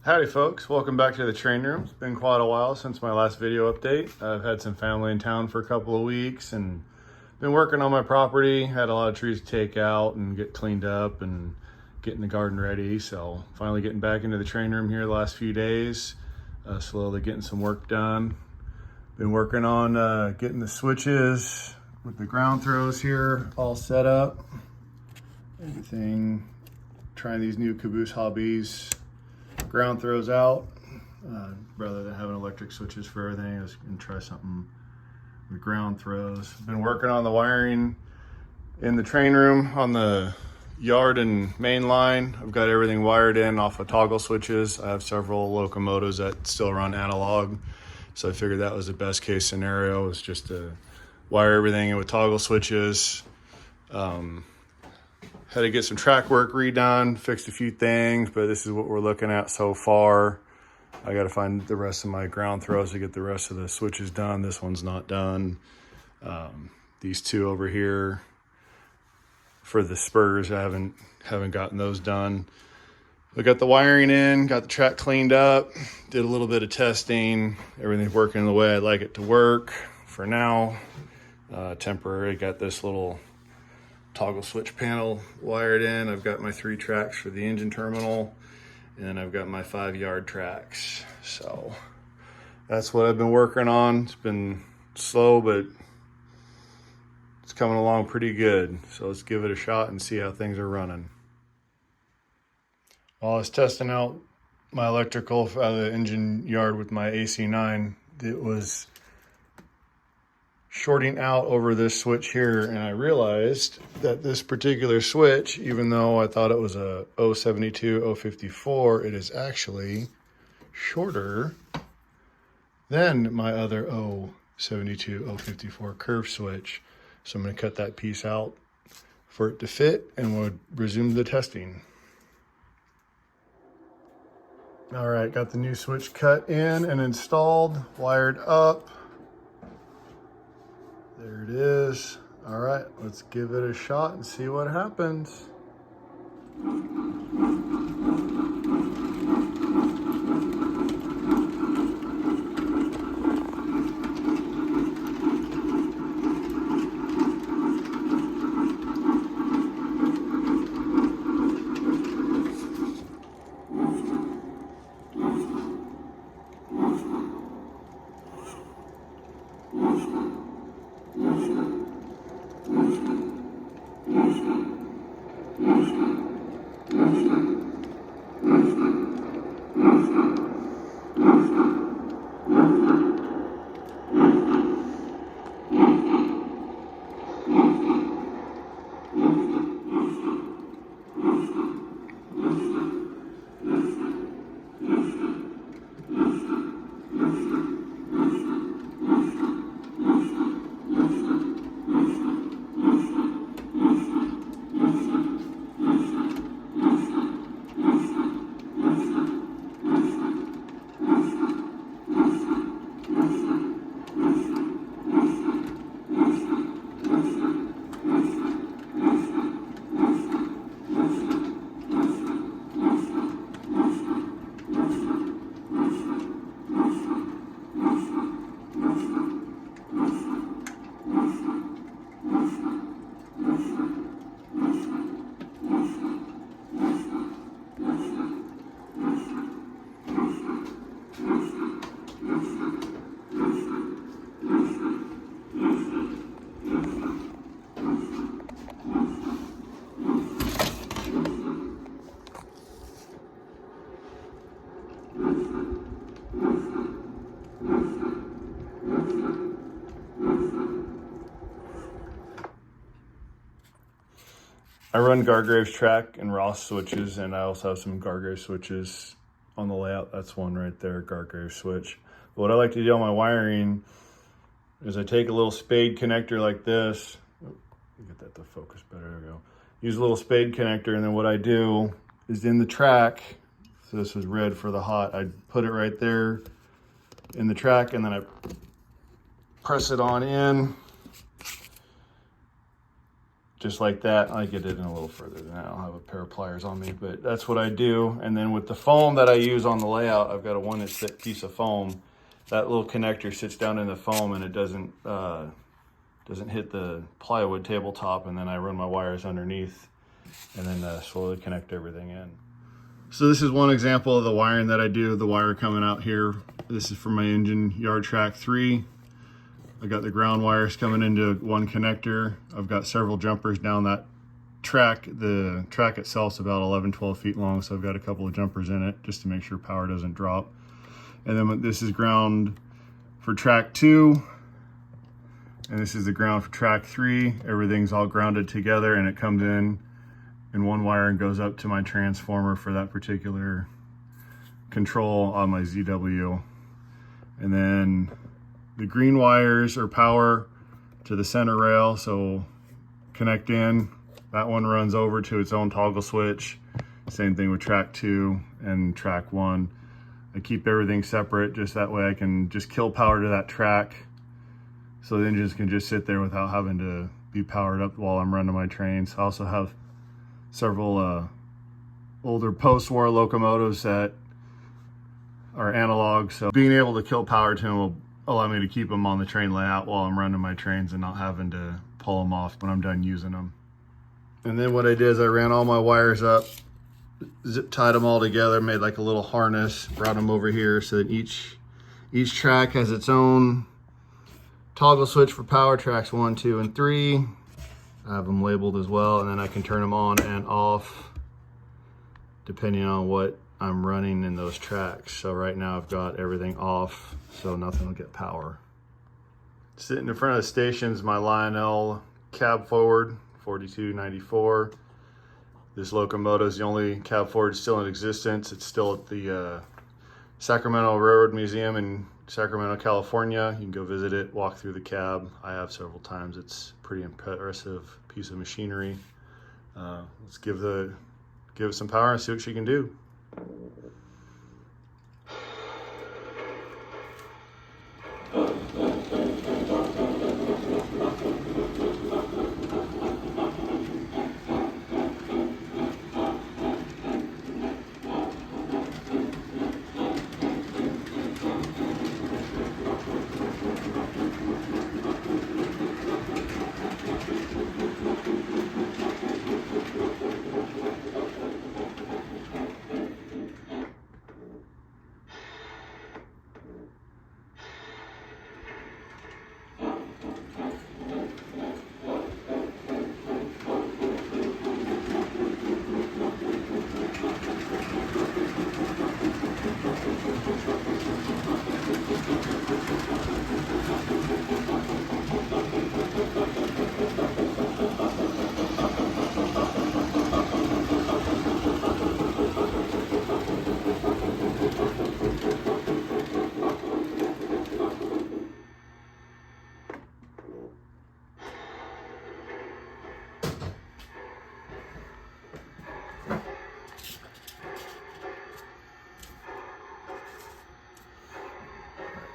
Howdy folks, welcome back to the train room. It's been quite a while since my last video update. I've had some family in town for a couple of weeks and been working on my property. Had a lot of trees to take out and get cleaned up and getting the garden ready. So finally getting back into the train room here the last few days, slowly getting some work done. Been working on getting the switches with the ground throws here all set up. Everything, trying these new Caboose hobbies. Ground throws out, rather than having electric switches for everything. I was gonna try something with ground throws. Been working on the wiring in the train room on the yard and main line. I've got everything wired in off of toggle switches. I have several locomotives that still run analog, so I figured that was the best case scenario, was just to wire everything in with toggle switches. Had to get some track work redone, fixed a few things, but this is what we're looking at so far. I got to find the rest of my ground throws to get the rest of the switches done. This one's not done. These two over here for the spurs, I haven't gotten those done. I got the wiring in, got the track cleaned up, did a little bit of testing. Everything's working the way I'd like it to work for now. Temporary, got this little toggle switch panel wired in. I've got my 3 tracks for the engine terminal, and then I've got my 5-yard tracks. So that's what I've been working on. It's been slow, but it's coming along pretty good. So let's give it a shot and see how things are running. While I was testing out my electrical out of the engine yard with my AC-9, it was shorting out over this switch here, and I realized that this particular switch, even though I thought it was a 072, 054, it is actually shorter than my other 072, 054 curve switch. So I'm going to cut that piece out for it to fit, and we'll resume the testing. All right, got the new switch cut in and installed, wired up. There it is. All right, let's give it a shot and see what happens. I run Gargraves track and Ross switches, and I also have some Gargraves switches on the layout. That's one right there, Gargraves switch. But what I like to do on my wiring is I take a little spade connector like this. Oh, get that to focus better, there we go. Use a little spade connector, and then what I do is in the track, so this is red for the hot, I put it right there in the track, and then I press it on in. just like that. I get it in a little further than that. I don't have a pair of pliers on me, but that's what I do. And then with the foam that I use on the layout, I've got a 1-inch thick piece of foam. That little connector sits down in the foam and it doesn't hit the plywood tabletop, and then I run my wires underneath and then slowly connect everything in. So this is one example of the wiring that I do. The wire coming out here, this is for my engine yard track 3. I got the ground wires coming into one connector. I've got several jumpers down that track. The track itself is about 11-12 feet long, so I've got a couple of jumpers in it just to make sure power doesn't drop. And then this is ground for track 2, and this is the ground for track 3. Everything's all grounded together, and it comes in one wire and goes up to my transformer for that particular control on my ZW. And then the green wires are power to the center rail, so connect in. That one runs over to its own toggle switch. Same thing with track 2 and track 1. I keep everything separate, just that way I can just kill power to that track, so the engines can just sit there without having to be powered up while I'm running my trains. I also have several older post-war locomotives that are analog, so being able to kill power to them will allow me to keep them on the train layout while I'm running my trains and not having to pull them off when I'm done using them. And then what I did is I ran all my wires up, zip tied them all together, made like a little harness, brought them over here so that each track has its own toggle switch for power tracks 1, 2, and 3. I have them labeled as well, and then I can turn them on and off depending on what I'm running in those tracks. So right now I've got everything off, so nothing will get power. Sitting in front of the station is my Lionel cab forward 4294. This locomotive is the only cab forward still in existence. It's still at the Sacramento Railroad Museum in Sacramento, California. You can go visit it, walk through the cab. I have several times. It's a pretty impressive piece of machinery. Let's give it some power and see what she can do.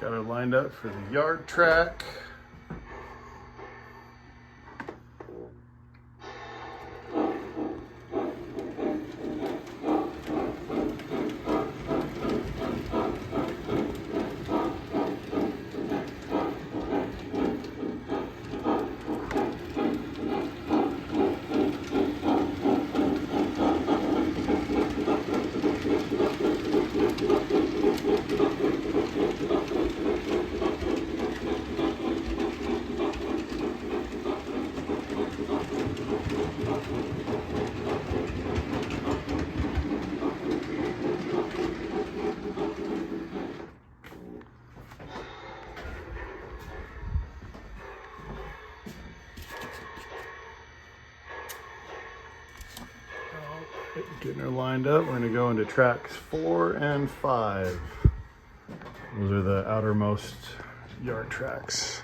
Got her lined up for the yard track. Getting her lined up, we're going to go into tracks 4 and 5. Those are the outermost yard tracks.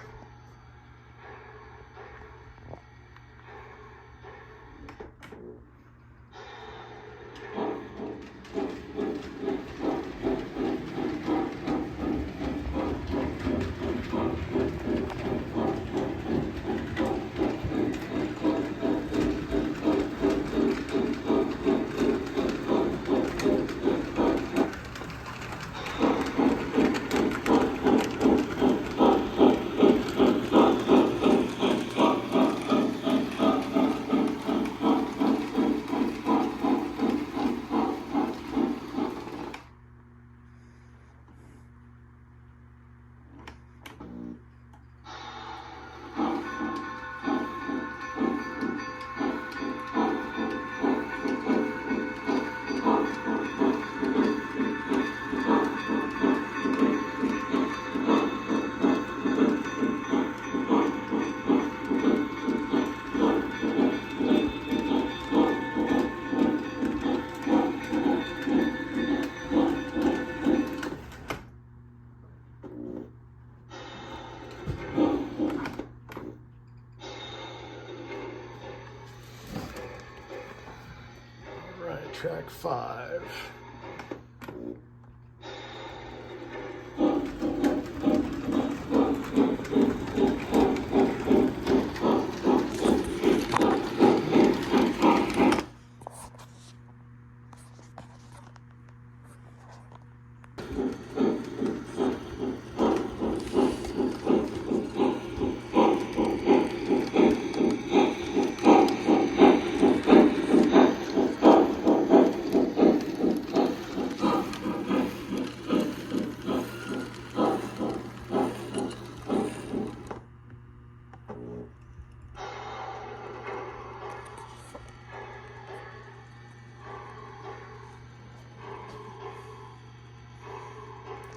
track 5.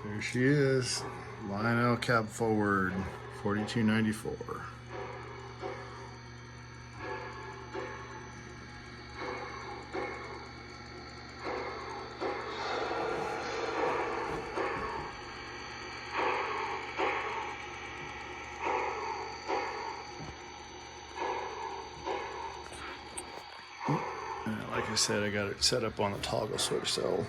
There she is, Lionel cab forward, 4294. Like I said, I got it set up on a toggle switch, so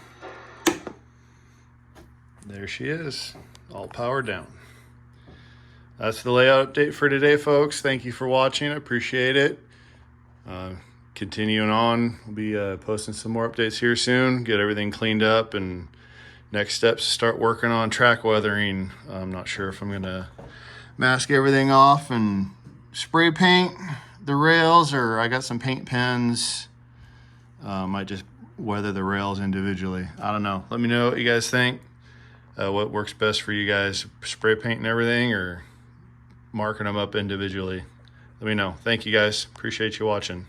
there she is, all powered down. That's the layout update for today, folks. Thank you for watching. I appreciate it. Continuing on, we'll be posting some more updates here soon, get everything cleaned up, and next steps, start working on track weathering. I'm not sure if I'm gonna mask everything off and spray paint the rails, or I got some paint pens. Might just weather the rails individually. I don't know. Let me know what you guys think. What works best for you guys, spray painting everything or marking them up individually. Let me know. Thank you guys. Appreciate you watching.